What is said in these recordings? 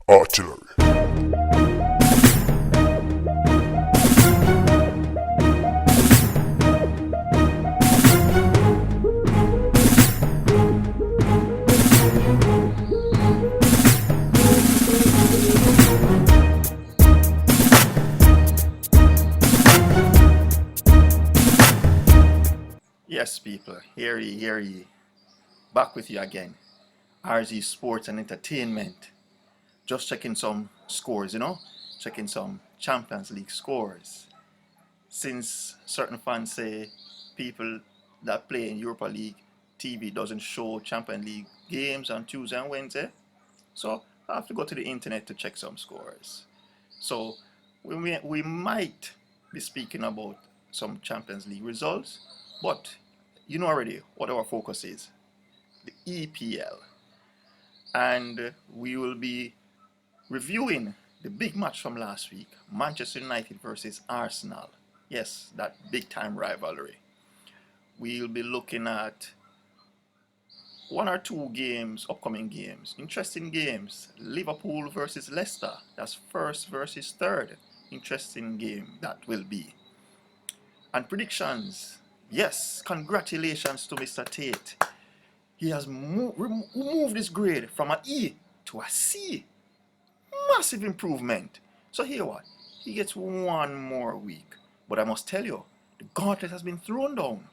Artillery. Yes, people, hear ye. Back with you again. RZ Sports and Entertainment. Just checking some scores, checking some Champions League scores. Since certain fans say people that play in Europa League TV doesn't show Champions League games on Tuesday and Wednesday, so I have to go to the internet to check some scores. So we might be speaking about some Champions League results, but you know already what our focus is, the EPL. And we will be reviewing the big match from last week, Manchester United versus Arsenal. Yes, that big time rivalry. We'll be looking at one or two games, upcoming games, interesting games. Liverpool versus Leicester, that's first versus third. Interesting game that will be. And predictions. Yes, congratulations to Mr. Tate. He has moved his grade from an E to a C. Massive improvement. So here what? He gets one more week. But I must tell you, the gauntlet has been thrown down.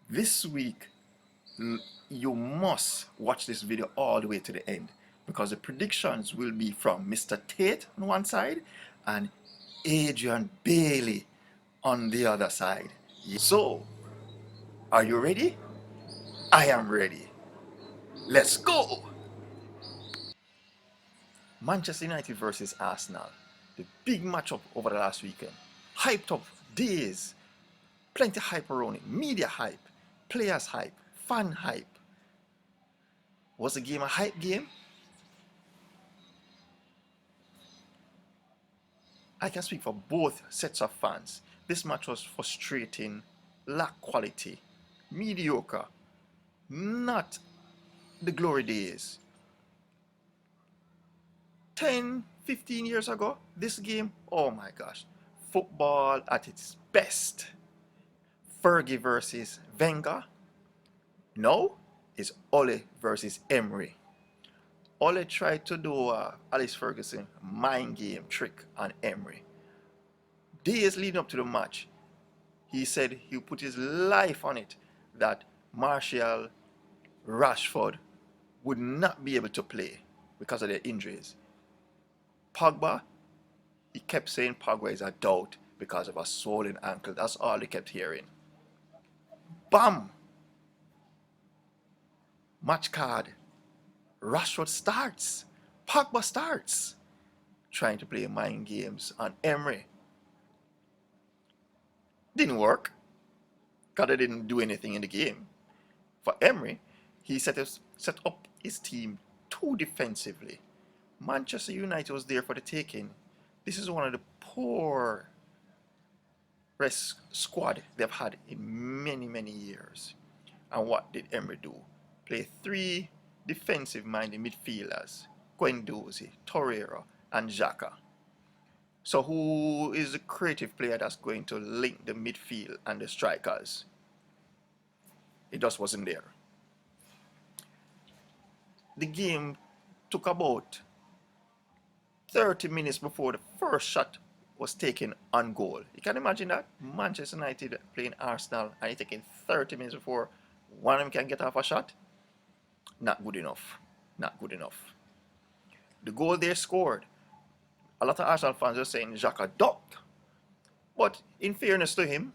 This week, you must watch this video all the way to the end, because the predictions will be from Mr. Tate on one side and Adrian Bailey on the other side. So, are you ready? I am ready. Let's go! Manchester United versus Arsenal. The big matchup over the last weekend. Hyped up days. Plenty of hype around it. Media hype. Players hype. Fan hype. Was the game a hype game? I can speak for both sets of fans. This match was frustrating, lack quality, mediocre, not the glory days. 10, 15 years ago, this game, oh my gosh, football at its best. Fergie versus Wenger. Now it's Ole versus Emery. Ole tried to do Alex Ferguson mind game trick on Emery. Days leading up to the match, he said he would put his life on it that Martial, Rashford would not be able to play because of their injuries. Pogba, he kept saying Pogba is a doubt because of a swollen ankle. That's all he kept hearing. Bam! Match card. Rashford starts. Pogba starts. Trying to play mind games on Emery. Didn't work, because they didn't do anything in the game. For Emery, he set up his team too defensively. Manchester United was there for the taking. This is one of the poorest squad they've had in many, many years. And what did Emery do? Play three defensive-minded midfielders, Guendouzi, Torreira, and Xhaka. So who is the creative player that's going to link the midfield and the strikers? It just wasn't there. The game took about 30 minutes before the first shot was taken on goal. You can imagine that? Manchester United playing Arsenal and it's taking 30 minutes before one of them can get off a shot? Not good enough. Not good enough. The goal they scored, a lot of Arsenal fans are saying Xhaka ducked. But in fairness to him,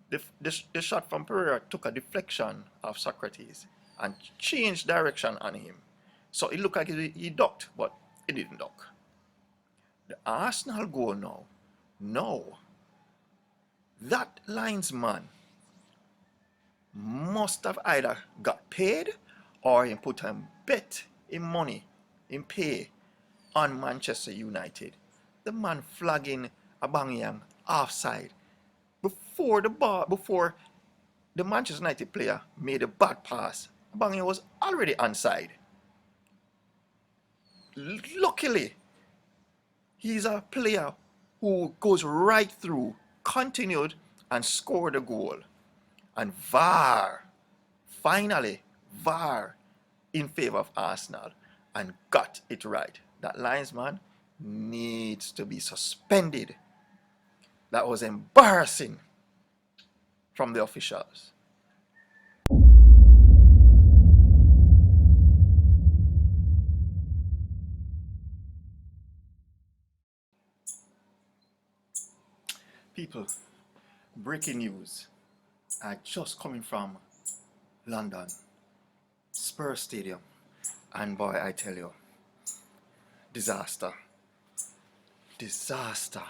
the shot from Pereira took a deflection of Socrates and changed direction on him. So it looked like he ducked, but he didn't duck. The Arsenal goal now. No. That linesman must have either got paid or he put a bet in money, in pay on Manchester United. The man flagging Aubameyang offside before the Manchester United player made a bad pass. Aubameyang was already onside. Luckily, he's a player who goes right through, continued, and scored a goal. And finally, VAR in favor of Arsenal and got it right. That linesman needs to be suspended. That was embarrassing from the officials. People, breaking news. Just coming from London, Spurs Stadium, and boy, I tell you, disaster, disaster,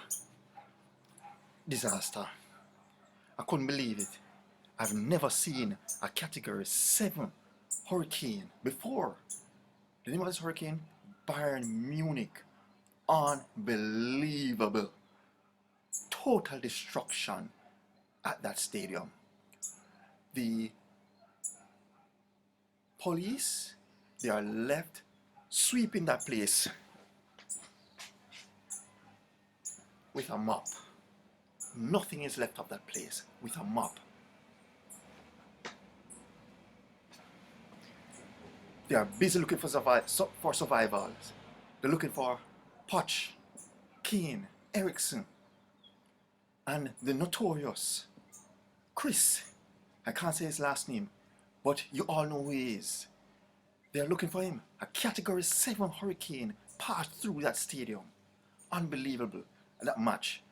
disaster. I couldn't believe it. I've never seen a Category 7 hurricane before. The name of this hurricane? Bayern Munich. Unbelievable. Total destruction at that stadium. The police, they are left sweeping that place with a mop. Nothing is left of that place with a mop. They are busy looking for survivors. They're looking for Poch, Kane, Ericsson, and the notorious Chris. I can't say his last name, but you all know who he is. They're looking for him. A Category 7 hurricane passed through that stadium. Unbelievable. And that match.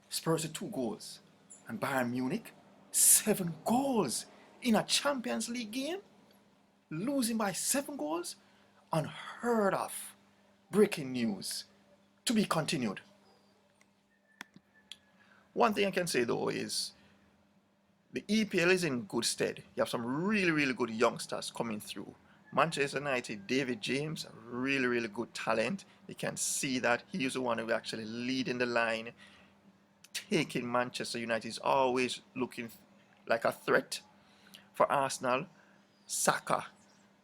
Spurs had 2 goals. And Bayern Munich, 7 goals in a Champions League game. Losing by 7 goals? Unheard of. Breaking news. To be continued. One thing I can say though is the EPL is in good stead. You have some really, really good youngsters coming through. Manchester United, David James, really, really good talent. You can see that he's the one who actually leading the line, taking Manchester United. Is always looking like a threat. For Arsenal, Saka,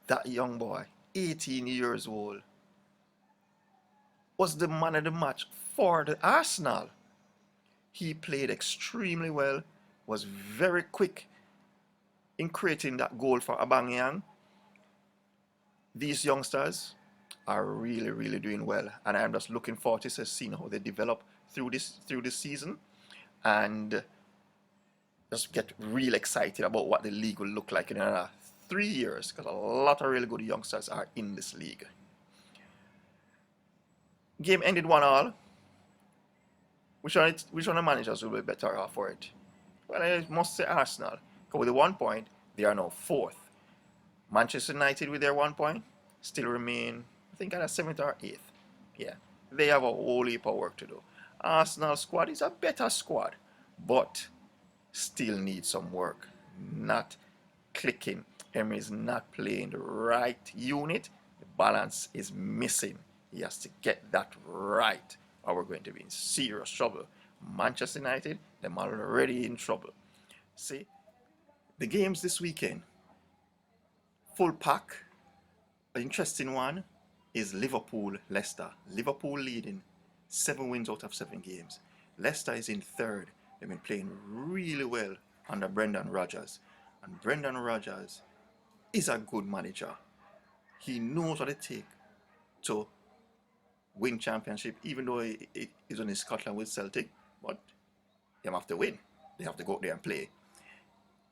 that young boy, 18 years old, was the man of the match for the Arsenal. He played extremely well, was very quick in creating that goal for Aubameyang. These youngsters are really, really doing well, and I'm just looking forward to seeing how they develop through this season, and just get real excited about what the league will look like in another 3 years, because a lot of really good youngsters are in this league. Game ended 1-1. Which one of the managers will be better off for it? Well, I must say Arsenal. Because with the 1 point, they are now 4th. Manchester United with their 1 point still remain, I think, at a 7th or 8th. Yeah, they have a whole heap of work to do. Arsenal squad is a better squad, but still needs some work. Not clicking. Emery is not playing the right unit. The balance is missing. He has to get that right, or we're going to be in serious trouble. Manchester United, they're already in trouble. See, the games this weekend, full pack. An interesting one is Liverpool, Leicester. Liverpool leading 7 wins out of 7 games. Leicester is in 3rd. They've been playing really well under Brendan Rodgers. And Brendan Rodgers is a good manager. He knows what it takes to win championship, even though it is on in Scotland with Celtic, but they have to win. They have to go out there and play.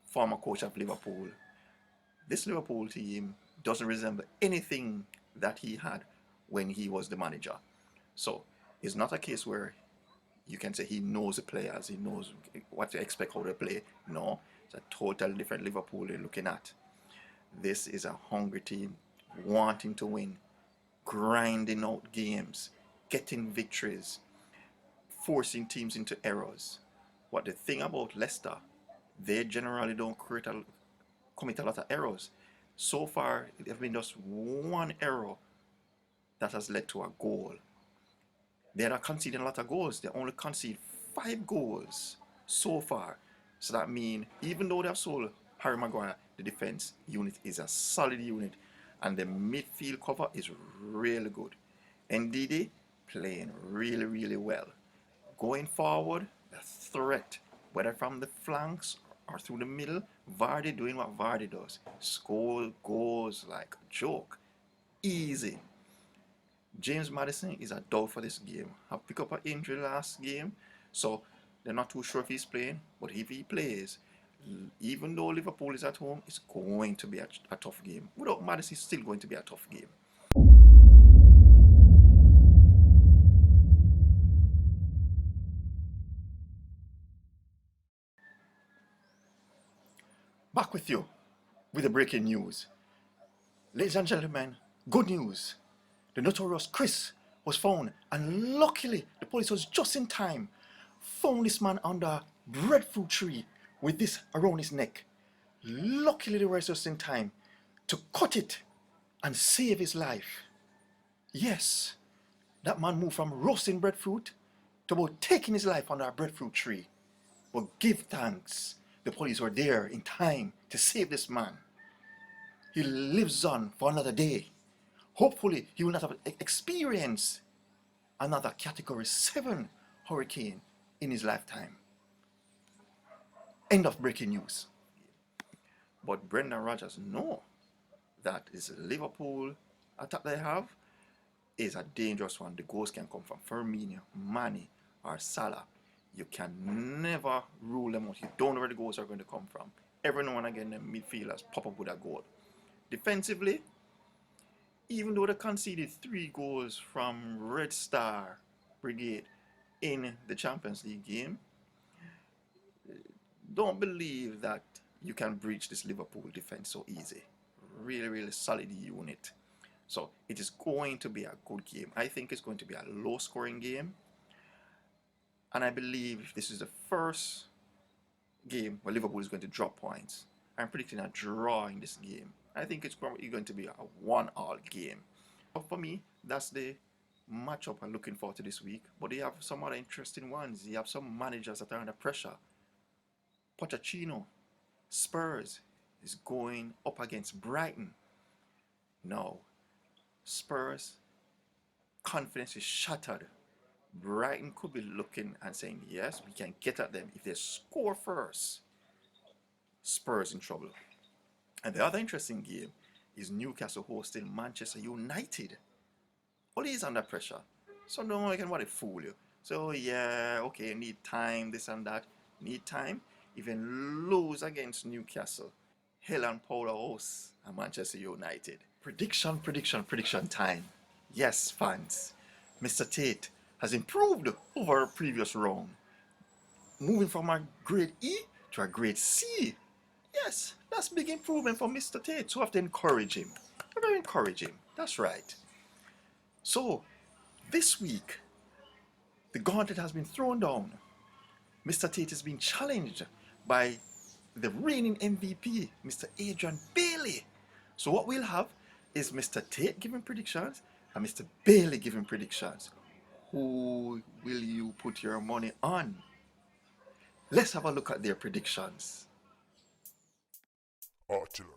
Former coach of Liverpool. This Liverpool team doesn't resemble anything that he had when he was the manager. So it's not a case where you can say he knows the players, he knows what to expect, how to play. No, it's a totally different Liverpool you're looking at. This is a hungry team wanting to win, grinding out games, getting victories, forcing teams into errors. What the thing about Leicester, they generally don't commit a lot of errors. So far, there have been just 1 error that has led to a goal. They're not conceding a lot of goals. They only concede 5 goals so far. So that means, even though they have sold Harry Maguire, the defense unit is a solid unit. And the midfield cover is really good. NDD playing really, really well. Going forward, the threat, whether from the flanks or through the middle, Vardy doing what Vardy does. Score goals like a joke. Easy. James Maddison is a doubt for this game. Have picked up an injury last game, so they're not too sure if he's playing. But if he plays, even though Liverpool is at home, it's going to be a tough game. Without Maddison, it's still going to be a tough game. Back with you with the breaking news. Ladies and gentlemen, good news. The notorious Chris was found, and luckily the police was just in time. Found this man under a breadfruit tree with this around his neck. Luckily they were just in time to cut it and save his life. Yes, that man moved from roasting breadfruit to about taking his life under a breadfruit tree. But give thanks, the police were there in time to save this man. He lives on for another day. Hopefully he will not have experienced another Category 7 hurricane in his lifetime. End of breaking news. But Brendan Rodgers knows that this Liverpool attack they have is a dangerous one. The goals can come from Firmino, Mane or Salah. You can never rule them out. You don't know where the goals are going to come from. Every now and again the midfielders pop up with a goal. Defensively, even though they conceded 3 goals from Red Star Brigade in the Champions League game, don't believe that you can breach this Liverpool defense so easy. Really, really solid unit. So it is going to be a good game. I think it's going to be a low scoring game. And I believe this is the first game where Liverpool is going to drop points. I'm predicting a draw in this game. I think it's probably going to be a 1-1 game. But for me, that's the matchup I'm looking forward to this week. But they have some other interesting ones. You have some managers that are under pressure. Pochettino, Spurs is going up against Brighton. Now, Spurs' confidence is shattered. Brighton could be looking and saying, yes, we can get at them if they score first. Spurs in trouble. And the other interesting game is Newcastle hosting Manchester United. Well, he's under pressure. So no one can want to fool you. So yeah, okay, need time, this and that. Need time. Even lose against Newcastle. Hell and powerhouse and Manchester United. Prediction time. Yes, fans. Mr. Tate has improved over a previous round. Moving from a grade E to a grade C. Yes, that's big improvement for Mr. Tate. So I have to encourage him. I have to encourage him. That's right. So, this week, the gauntlet has been thrown down. Mr. Tate is being challenged by the reigning MVP, Mr. Adrian Bailey. So what we'll have is Mr. Tate giving predictions and Mr. Bailey giving predictions. Who will you put your money on? Let's have a look at their predictions. Artillery.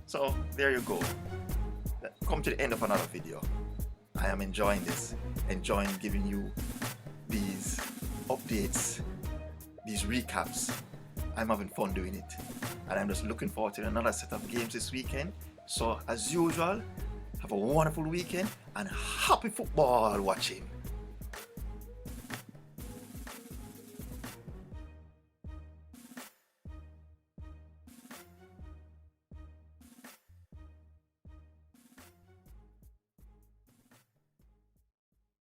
So there you go. Come to the end of another video. I am enjoying this, enjoying giving you these updates, these recaps. I'm having fun doing it, and I'm just looking forward to another set of games this weekend. So as usual, have a wonderful weekend and happy football watching.